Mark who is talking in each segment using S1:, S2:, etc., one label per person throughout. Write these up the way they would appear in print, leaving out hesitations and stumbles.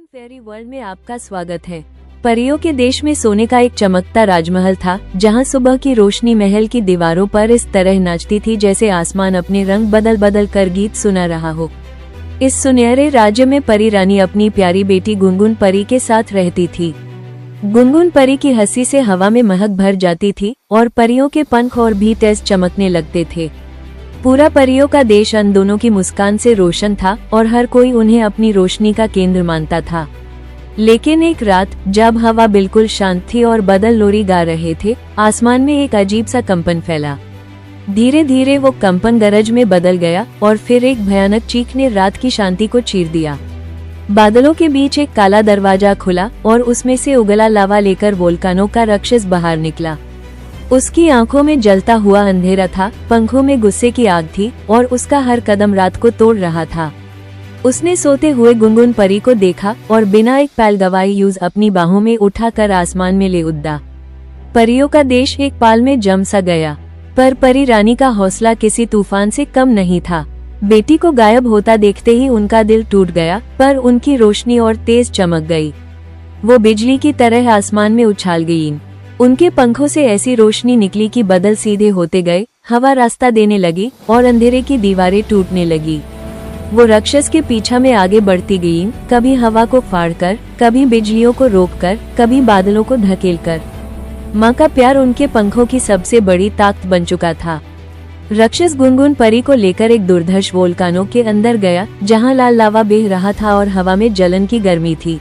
S1: Gungun fairy world में आपका स्वागत है। परियों के देश में सोने का एक चमकता राजमहल था, जहां सुबह की रोशनी महल की दीवारों पर इस तरह नाचती थी जैसे आसमान अपने रंग बदल बदल कर गीत सुना रहा हो। इस सुनहरे राज्य में परी रानी अपनी प्यारी बेटी गुनगुन परी के साथ रहती थी। गुनगुन परी की हंसी से हवा में महक भर जाती थी और परियों के पंख और भी तेज चमकने लगते थे। पूरा परियों का देश उन दोनों की मुस्कान से रोशन था और हर कोई उन्हें अपनी रोशनी का केंद्र मानता था। लेकिन एक रात जब हवा बिल्कुल शांत थी और बादल लोरी गा रहे थे, आसमान में एक अजीब सा कंपन फैला। धीरे धीरे वो कंपन गरज में बदल गया और फिर एक भयानक चीख ने रात की शांति को चीर दिया। बादलों के बीच एक काला दरवाजा खुला और उसमें से उगला लावा लेकर वोल्कानो का राक्षस बाहर निकला। उसकी आंखों में जलता हुआ अंधेरा था, पंखों में गुस्से की आग थी और उसका हर कदम रात को तोड़ रहा था। उसने सोते हुए गुनगुन परी को देखा और बिना एक पल गवाए यूज अपनी बाहों में उठाकर आसमान में ले उड़ा। परियों का देश एक पाल में जम सा गया, पर परी रानी का हौसला किसी तूफान से कम नहीं था। बेटी को गायब होता देखते ही उनका दिल टूट गया, पर उनकी रोशनी और तेज चमक गई। वो बिजली की तरह आसमान में उछाल गईं। उनके पंखों से ऐसी रोशनी निकली कि बादल सीधे होते गए, हवा रास्ता देने लगी और अंधेरे की दीवारें टूटने लगी। वो राक्षस के पीछा में आगे बढ़ती गईं, कभी हवा को फाड़कर, कभी बिजलियों को रोककर, कभी बादलों को धकेलकर। माँ का प्यार उनके पंखों की सबसे बड़ी ताकत बन चुका था। राक्षस गुनगुन परी को लेकर एक दुर्धर्ष वोल्कानो के अंदर गया, जहाँ लाल लावा बह रहा था और हवा में जलन की गर्मी थी।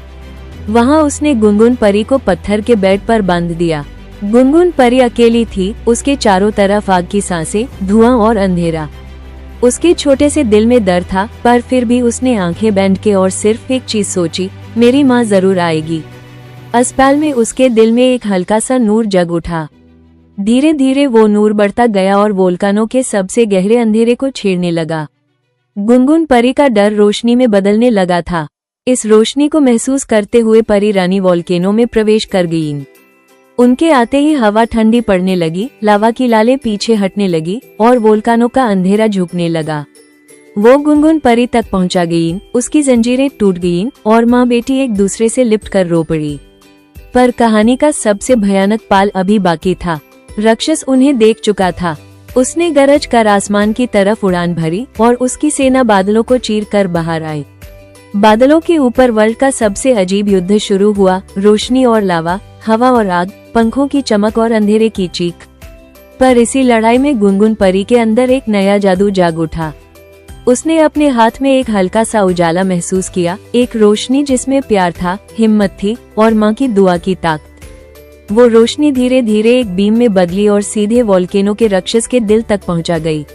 S1: वहाँ उसने गुनगुन परी को पत्थर के बेड पर बांध दिया। गुनगुन परी अकेली थी, उसके चारों तरफ आग की सांसें, धुआं और अंधेरा। उसके छोटे से दिल में डर था, पर फिर भी उसने आंखें बंद की और सिर्फ एक चीज सोची, मेरी माँ जरूर आएगी। उस पल में उसके दिल में एक हल्का सा नूर जग उठा। धीरे धीरे वो नूर बढ़ता गया और वोल्कानो के सबसे गहरे अंधेरे को छेड़ने लगा। गुनगुन परी का डर रोशनी में बदलने लगा था। इस रोशनी को महसूस करते हुए परी रानी वोल्केनो में प्रवेश कर गईं। उनके आते ही हवा ठंडी पड़ने लगी, लावा की लालें पीछे हटने लगी और वोल्कानो का अंधेरा झुकने लगा। वो गुनगुन परी तक पहुंचा गईं, उसकी जंजीरें टूट गईं और माँ बेटी एक दूसरे से लिपट कर रो पड़ी। पर कहानी का सबसे भयानक पल अभी बाकी था। राक्षस उन्हें देख चुका था। उसने गरज कर आसमान की तरफ उड़ान भरी और उसकी सेना बादलों को चीर कर बाहर आई। बादलों के ऊपर वर्ल्ड का सबसे अजीब युद्ध शुरू हुआ। रोशनी और लावा, हवा और आग, पंखों की चमक और अंधेरे की चीख। पर इसी लड़ाई में गुनगुन परी के अंदर एक नया जादू जाग उठा। उसने अपने हाथ में एक हल्का सा उजाला महसूस किया, एक रोशनी जिसमें प्यार था, हिम्मत थी और माँ की दुआ की ताकत। वो रोशनी धीरे धीरे एक बीम में बदली और सीधे वोल्केनो के राक्षस के दिल तक पहुंचा गई।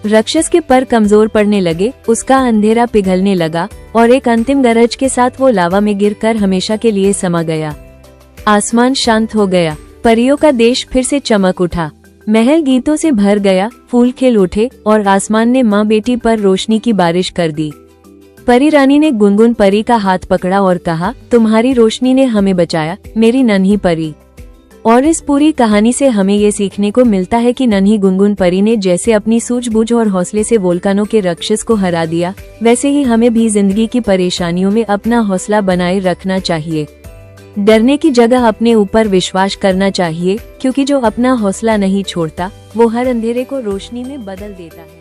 S1: राक्षस के पर कमजोर पड़ने लगे, उसका अंधेरा पिघलने लगा और एक अंतिम गरज के साथ वो लावा में गिरकर हमेशा के लिए समा गया। आसमान शांत हो गया, परियों का देश फिर से चमक उठा। महल गीतों से भर गया, फूल खिल उठे और आसमान ने माँ बेटी पर रोशनी की बारिश कर दी। परी रानी ने गुनगुन परी का हाथ पकड़ा और कहा, तुम्हारी रोशनी ने हमें बचाया, मेरी नन्ही परी। और इस पूरी कहानी से हमें ये सीखने को मिलता है कि नन्ही गुनगुन परी ने जैसे अपनी सूझबूझ और हौसले से वोल्कानो के राक्षस को हरा दिया, वैसे ही हमें भी जिंदगी की परेशानियों में अपना हौसला बनाए रखना चाहिए। डरने की जगह अपने ऊपर विश्वास करना चाहिए, क्योंकि जो अपना हौसला नहीं छोड़ता, वो हर अंधेरे को रोशनी में बदल देता है।